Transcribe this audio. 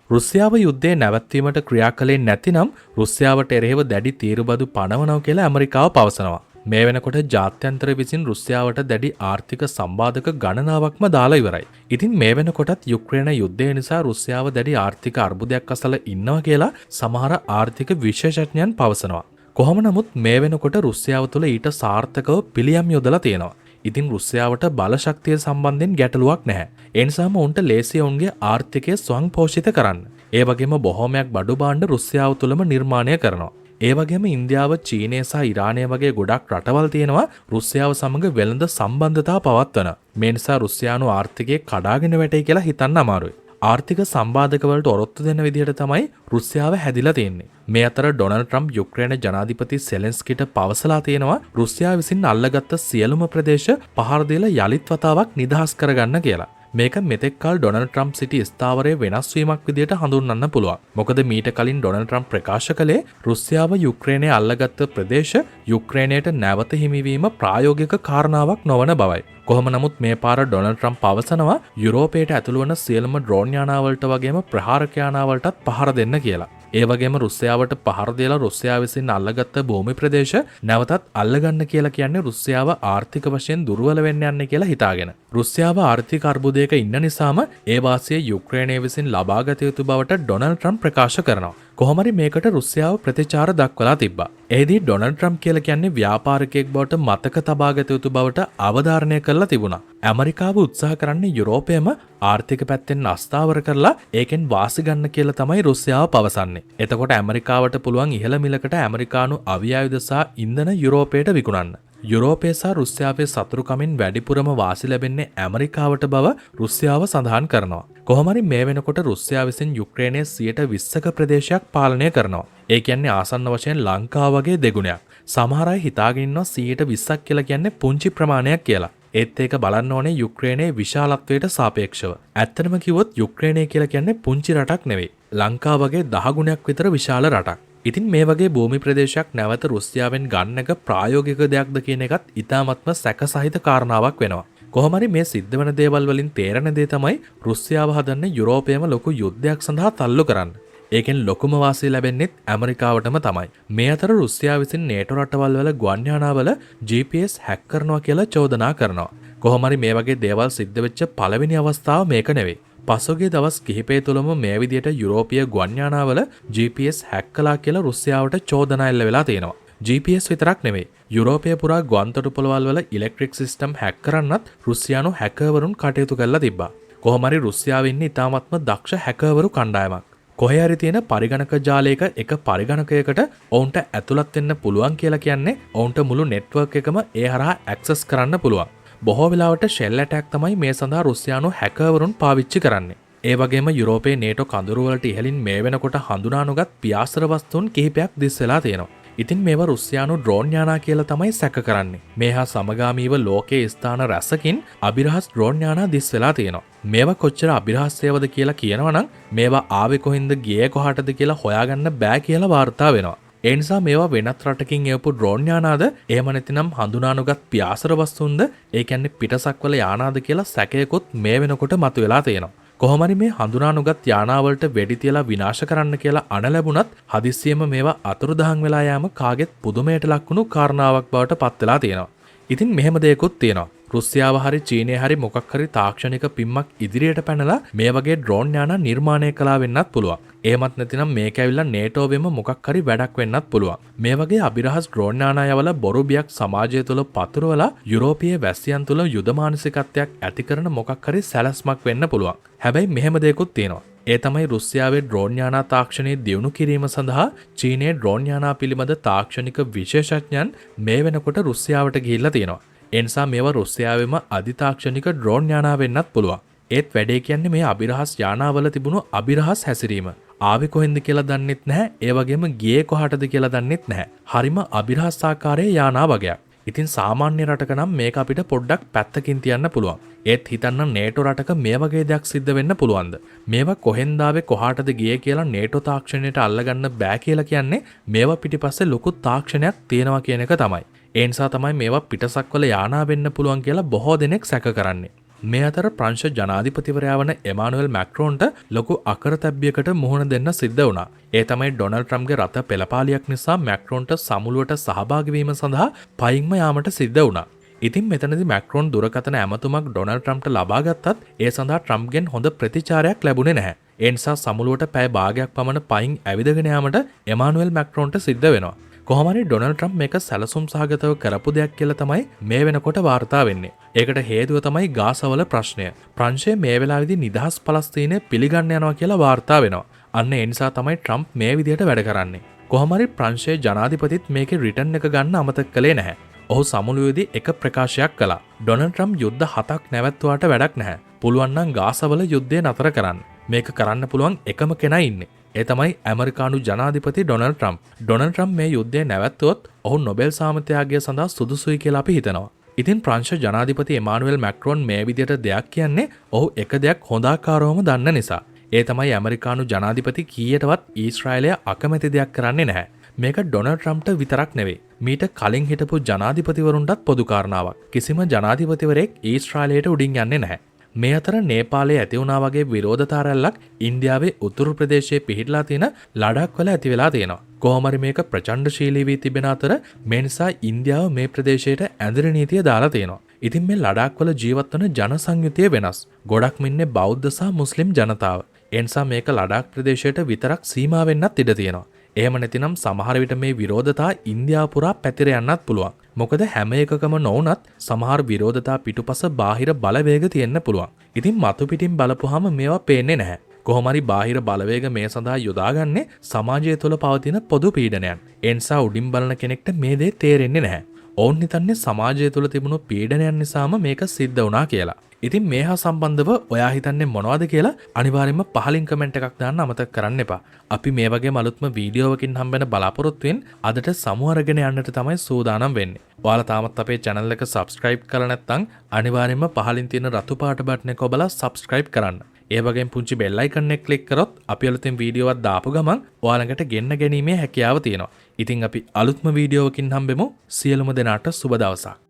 රුසියාව යුද්ධය නැවැත්වීමට ක්‍රියා කළේ නැතිනම් රුසියාවට එරෙහිව දැඩි තීරුබදු පනවනවා කියලා ඇමරිකාව පවසනවා. මේ වෙනකොට ජාත්‍යන්තර විසින් රුසියාවට දැඩි ආර්ථික සම්බාධක ගණනාවක්ම දාලා ඉවරයි. ඉතින් මේ වෙනකොටත් යුක්‍රේන යුද්ධය නිසා රුසියාව දැඩි ආර්ථික අර්බුදයක් අසල ඉන්නවා කියලා සමහර ආර්ථික විශේෂඥයන් පවසනවා. කොහොම නමුත් මේ වෙනකොට රුසියාව තුළ ඊට සාර්ථකව පිළියම් යොදලා තියෙනවා. ඉතින් රුසියාවට බලශක්තිය සම්බන්ධයෙන් ගැටලුවක් නැහැ. ඒ නිසාම උන්ට ලේසිය උන්ගේ ආර්ථිකය ස්වයංපෝෂිත කරන්න. ඒ වගේම බොහොමයක් බඩු භාණ්ඩ රුසියාව තුළම නිර්මාණය කරනවා. ඒ වගේම ඉන්දියාව, චීනය සහ ඉරානය වගේ ගොඩක් රටවල් තියෙනවා රුසියාව සමග වෙළඳ සම්බන්ධතා පවත්වන. මේ නිසා රුසියානු ආර්ථිකය කඩාගෙන වැටේ කියලා හිතන්න අමාරුයි. ආර්ථික සම්බාධක වලට ඔරොත්තු දෙන විදිහට තමයි රුසියාව හැදිලා තියෙන්නේ. මේ අතර ඩොනල්ඩ් ට්‍රම්ප් යුක්‍රේන ජනාධිපති සෙලෙන්ස්කිට පවසලා තියෙනවා රුසියාව විසින් අල්ලගත්ත සියලුම ප්‍රදේශ පහර දීලා යලිත් වතාවක් නිදහස් කරගන්න කියලා. මේක මෙතෙක් කල ඩොනල්ඩ් ට්‍රම්ප් සිටි ස්ථාවරයේ වෙනස් වීමක් විදිහට හඳුන්වන්න පුළුවන්. මොකද මීට කලින් ඩොනල්ඩ් ට්‍රම්ප් ප්‍රකාශ කළේ රුසියාව යුක්‍රේනයේ අල්ලගත්ත ප්‍රදේශ යුක්‍රේනයට නැවත හිමිවීම ප්‍රායෝගික කාරණාවක් නොවන බවයි. කොහොම නමුත් මේ පාර ඩොනල්ඩ් ට්‍රම්ප් පවසනවා යුරෝපයට ඇතුළු වන සියලුම ඩ්‍රෝන් යානාවලට වගේම ප්‍රහාරක යානාවලටත් පහර දෙන්න කියලා. ඒ වගේම රුසියාවට පහර දීලා රුසියාව විසින් අල්ලගත්ත භූමි ප්‍රදේශ නැවතත් අල්ලගන්න කියලා කියන්නේ රුසියාව ආර්ථික වශයෙන් දුර්වල වෙන්න යන්නේ කියලා හිතාගෙන. රුසියාව ආර්ථික අර්බුදයක ඉන්න නිසාම ඒ වාසිය යුක්‍රේනය විසින් ලබාගත යුතු බවට ඩොනල්ඩ් ට්‍රම්ප් ප්‍රකාශ කරනවා. කොහොමරි මේකට රුසියාව ප්‍රතිචාර දක්වලා තිබ්බා. එහිදී ඩොනල්ඩ් ට්‍රම්ප් කියලා කියන්නේ ව්‍යාපාරිකයෙක් බවට මතක තබාගත යුතු බවට අවධාරණය කරලා තිබුණා. ඇමරිකාව උත්සාහ කරන්නේ යුරෝපයම ආර්ථික පැත්තෙන් අස්ථාවර කරලා ඒකෙන් වාසි ගන්න කියලා තමයි රුසියාව පවසන්නේ. එතකොට ඇමරිකාවට පුළුවන් ඉහළ මිලකට ඇමරිකානු අවියායුධ සහ ඉන්ධන යුරෝපයට විකුණන්න. යුරෝපය සහ රුසියාවේ සතුරුකමින් වැඩිපුරම වාසි ලැබෙන්නේ ඇමරිකාවට බව රුසියාව සඳහන් කරනවා. කොහොමරි මේ වෙනකොට රුසියාව විසින් යුක්‍රේනයේ 20%ක ප්‍රදේශයක් පාලනය කරනවා. ඒ කියන්නේ ආසන්න වශයෙන් ලංකාව වගේ දෙගුණයක්. සමහර අය හිතාගෙන ඉන්නවා 20%ක් කියලා කියන්නේ පුංචි ප්‍රමාණයක් කියලා. ඒත් ඒක බලන්න ඕනේ යුක්‍රේනයේ විශාලත්වයට සාපේක්ෂව. ඇත්තටම කිව්වොත් යුක්‍රේනය කියලා කියන්නේ පුංචි රටක් නෙවෙයි. ලංකාව වගේ 10 ගුණයක් විතර විශාල රටක්. ඉතින් මේ වගේ භූමි ප්‍රදේශයක් නැවත රුසියාවෙන් ගන්න එක ප්‍රායෝගික දෙයක්ද කියන එකත් ඉතාමත්ම සැකසහිත කාරණාවක් වෙනවා. කොහොමරි මේ සිද්ධ වෙන දේවල් වලින් තේරෙන දේ තමයි රුසියාව හදන්නේ යුරෝපයේම ලොකු යුද්ධයක් සඳහා තල්ලු කරන්න. ඒකෙන් ලොකුම වාසිය ලැබෙන්නේ ඇමරිකාවටම තමයි. මේ අතර රුසියාව විසින් නේටෝ රටවල් වල ගුවන් යානාවල GPS හැක් කරනවා කියලා චෝදනා කරනවා. කොහොමරි මේ වගේ දේවල් සිද්ධ වෙච්ච පළවෙනි අවස්ථාව මේක නෙවෙයි. පසුගිය දවස් කිහිපය තුළම මේ විදිහට යුරෝපීය ගුවන් යානාවල GPS හැක් කළා කියලා රුසියාවට චෝදනා එල්ල වෙලා තියෙනවා. GPS විතරක් නෙවෙයි. යුරෝපය පුරා ගුවන් තොටුපළවල් වල ඉලෙක්ට්‍රික් සිස්ටම් හැක් කරන්නත් රුසියානු හැකර්වරුන් කටයුතු කරලා තිබ්බා. කොහොමරි රුසියාවේ ඉන්නේ ඉතාමත්ම දක්ෂ හැකර්වරු කණ්ඩායමක්. කොහේ හරි තියෙන පරිගණක ජාලයක එක පරිගණකයකට ඔවුන්ට ඇතුළත් වෙන්න පුළුවන් කියලා කියන්නේ ඔවුන්ට මුළු නෙට්වර්ක් එකම ඒ හරහා ඇක්සස් කරන්න පුළුවන්. බොහෝ වෙලාවට ෂෙල් ඇටැක් තමයි මේ සඳහා රුසියානු හැකර්වරුන් පාවිච්චි කරන්නේ. ඒ වගේම යුරෝපයේ නේටෝ කඳුරු වලට ඉහළින් මේ වෙනකොට හඳුනානුගත් පියාසර වස්තුන් කිහිපයක් දිස් වෙලා තියෙනවා. ඉතින් මේවා රුසියානු ඩ්‍රෝන් යානා කියලා තමයි සැක කරන්නේ. මේ හා සමගාමීව ලෝකයේ ස්ථාන රැසකින් අභිරහස් ඩ්‍රෝන් යානා දිස් වෙලා තියෙනවා. මේවා කොච්චර අභිරහස්යවද කියලා කියනවනම් මේවා ආවේ කොහෙන්ද ගියේ කොහාටද කියලා හොයාගන්න බෑ කියලා වාර්තා වෙනවා. ඒ නිසා මේවා වෙනත් රටකින් එවපු ඩ්‍රෝන් යානාද එහෙම නැතිනම් හඳුනානුගත් පියාසර වස්තුන්ද ඒ කියන්නේ පිටසක්වල යානාද කියලා සැකයකුත් මේ වෙනකොට මතුවලා තියෙනවා. කොහොමරි මේ හඳුනානුගත් යානාවලට වෙඩි තියලා විනාශ කරන්න කියලා අණ ලැබුණත් හදිස්සියෙම මේවා අතුරුදහන් වෙලා යාම කාගෙත් පුදුමයට ලක්වුණු කාරණාවක් බවට පත් වෙලා තියෙනවා. ඉතින් මෙහෙම දෙයක්ත් තියෙනවා. රුසියාව හරි චීනය හරි මොකක් හරි තාක්ෂණික පිම්මක් ඉදිරියට පැනලා මේ වගේ ඩ්‍රෝන් යානා නිර්මාණය කළා වෙන්නත් පුළුවන්. එහෙමත් නැතිනම් මේක ඇවිල්ලා නේටෝවෙම මොකක් හරි වැඩක් වෙන්නත් පුළුවන්. මේ වගේ අභිරහස් ඩ්‍රෝන් යානා යවල බොරු බියක් සමාජය තුළ පතුරවලා යුරෝපීය වැසියන් තුළ යුද මානසිකත්වයක් ඇති කරන මොකක් හරි සැලැස්මක් වෙන්න පුළුවන්. හැබැයි මෙහෙම දෙයක්ත් තියෙනවා. ඒ තමයි රුසියාවේ ඩ්‍රෝන් යානා තාක්ෂණය දියුණු කිරීම සඳහා චීනයේ ඩ්‍රෝන් යානා පිළිබඳ තාක්ෂණික විශේෂඥයන් මේ වෙනකොට රුසියාවට ගිහිල්ලා තියෙනවා. ඒ නිසා මේවා රුසියාවෙම අධිතාක්ෂණික ඩ්‍රෝන් යානා වෙන්නත් පුළුවන්. ඒත් වැඩේ කියන්නේ මේ අභිරහස් යානාවල තිබුණු අභිරහස් හැසිරීම. ආවේ කොහෙන්ද කියලා දන්නෙත් නැහැ. ඒ වගේම ගියේ කොහාටද කියලා දන්නෙත් නැහැ. හරිම අභිරහස් ආකාරයේ යානා වගයක්. ඉතින් සාමාන්‍ය රටක නම් මේක අපිට පොඩ්ඩක් පැත්තකින් තියන්න පුළුවන්. ඒත් හිතන්න නේටෝ රටක මේ වගේ දෙයක් සිද්ධ වෙන්න පුළුවන්ද? මේවා කොහෙන්ද ආවේ කොහාටද ගියේ කියලා නේටෝ තාක්ෂණයට අල්ලගන්න බෑ කියලා කියන්නේ මේවා පිටිපස්සේ ලොකු තාක්ෂණයක් තියෙනවා කියන එක තමයි. ඒ නිසා තමයි මේවා පිටසක්වල යානා වෙන්න පුළුවන් කියලා බොහෝ දෙනෙක් සැක කරන්නේ. මේ අතර ප්‍රංශ ජනාධිපතිවරයා වන එමානුවෙල් මැක්‍රෝන්ට ලොකු අකරතැබ්බියකට මුහුණ දෙන්න සිද්ධ වුණා. ඒ තමයි ඩොනල්ඩ් ට්‍රම්ප්ගේ රථ පෙළපාලියක් නිසා මැක්‍රෝන්ට සමුළුවට සහභාගී වීම සඳහා පයින්ම යාමට සිද්ධ වුණා. ඉතින් මෙතනදී මැක්‍රෝන් දුරකථන ඇමතුමක් ඩොනල්ඩ් ට්‍රම්ප්ට ලබා ගත්තත් ඒ සඳහා ට්‍රම්ප්ගෙන් හොඳ ප්‍රතිචාරයක් ලැබුණේ නැහැ. ඒ නිසා සමුළුවට පැය භාගයක් පමණ පයින් ඇවිදගෙන යාමට එමානුවෙල් මැක්‍රෝන්ට සිද්ධ වෙනවා. කොහොම හරි ඩොනල්ඩ් ට්‍රම්ප් මේක සැලසුම් සහගතව කරපු දෙයක් කියලා තමයි මේ වෙනකොට වාර්තා වෙන්නේ. ඒකට හේතුව තමයි ගාසාවල ප්‍රශ්නය. ප්‍රංශය මේ වෙලාවේදී නිදහස් පලස්තීනය පිළිගන්න යනවා කියලා වාර්තා වෙනවා. අන්න ඒ නිසා තමයි ට්‍රම්ප් මේ විදිහට වැඩ කරන්නේ. කොහොම හරි ප්‍රංශයේ ජනාධිපතිත් මේකේ රිටර්න් එක ගන්න අමතක කළේ නැහැ. ඔහු සමුළුවේදී එක ප්‍රකාශයක් කළා. ඩොනල්ඩ් ට්‍රම්ප් යුද්ධ 7ක් නැවැත්තුවාට වැඩක් නැහැ. පුළුවන් නම් ගාසාවල යුද්ධය නතර කරන්න. මේක කරන්න පුළුවන් එකම කෙනා ඉන්නේ. ඒ තමයි ඇමරිකානු ජනාධිපති ඩොනල්ඩ් ට්‍රම්ප්. ඩොනල්ඩ් ට්‍රම්ප් මේ යුද්ධය නැවැත්තුවොත් ඔහු නොබෙල් සාමත්‍යාගය සඳහා සුදුසුයි කියලා අපි හිතනවා. ඉතින් ප්‍රංශ ජනාධිපති එමානුවෙල් මැක්‍රෝන් මේ විදිහට දෙයක් කියන්නේ ඔහු එක දෙයක් හොඳාකාරවම දන්න නිසා. ඒ තමයි ඇමරිකානු ජනාධිපති කීයටවත් ඊශ්‍රායලය අකමැති දෙයක් කරන්නේ නැහැ. මේක ඩොනල්ඩ් ට්‍රම්ප්ට විතරක් නෙවෙයි. මීට කලින් හිටපු ජනාධිපතිවරුන්ටත් පොදු කාරණාවක්. කිසිම ජනාධිපතිවරයෙක් ඊශ්‍රායලයට උඩින් යන්නේ නැහැ. මේ අතර නේපාලයේ ඇති වුණා වගේ විරෝධතා රැල්ලක් ඉන්දියාවේ උතුරු ප්‍රදේශයේ පිහිටලා තියෙන ලඩාක්වල ඇති වෙලා තියෙනවා. කොහොම හරි මේක ප්‍රචණ්ඩශීලී වී තිබෙන අතර මේ නිසා ඉන්දියාව මේ ප්‍රදේශයට ඇඳිරි නීතිය දාලා තියෙනවා. ඉතින් මේ ලඩාක්වල ජීවත් වන ජන සංයුතිය වෙනස්. ගොඩක්ම ඉන්නේ බෞද්ධ සහ මුස්ලිම් ජනතාව. ඒ නිසා මේක ලඩාක් ප්‍රදේශයට විතරක් සීමා වෙන්නත් ඉඩ තියෙනවා. එහෙම නැතිනම් සමහර විට මේ විරෝධතා ඉන්දියාව පුරා පැතිර යන්නත් පුළුවන්. මොකද හැම එකකම නොවුනත් සමහර විරෝධතා පිටුපස බාහිර බලවේග තියෙන්න පුළුවන්. ඉතින් මතු පිටින් බලපුවාම මේවා පේන්නේ නැහැ. කොහොම හරි බාහිර බලවේග මේ සඳහා යොදාගන්නේ සමාජය තුළ පවතින පොදු පීඩනයන්. ඒ නිසා උඩින් බලන කෙනෙක්ට මේ දේ තේරෙන්නේ නැහැ. ඔවුන් හිතන්නේ සමාජය තුළ තිබුණු පීඩනයන් නිසාම මේක සිද්ධ වුණා කියලා. ඉතින් මේ හා සම්බන්ධව ඔයා හිතන්නේ මොනවද කියලා අනිවාර්යයෙන්ම පහලින් කමෙන්ට් එකක් දාන්න අමතක කරන්න එපා. අපි මේ වගේ අලුත්ම වීඩියෝවකින් හම්බෙන බලාපොරොත්තුෙන් අදට සමු අරගෙන යන්නට තමයි සූදානම් වෙන්නේ. ඔයාලා තාමත් අපේ channel එක subscribe කරලා නැත්නම් අනිවාර්යයෙන්ම පහලින් තියෙන රතු පාට බටන් එක ඔබලා subscribe කරන්න. ඒ වගේම පුංචි bell icon එක click කරොත් අපි අලුතෙන් වීඩියෝවක් දාපු ගමන් ඔයාලඟට ගෙන්න ගැනීමේ හැකියාව තියෙනවා. ඉතින් අපි අලුත්ම වීඩියෝවකින් හම්බෙමු. සියලුම දෙනාට සුබ දවසක්.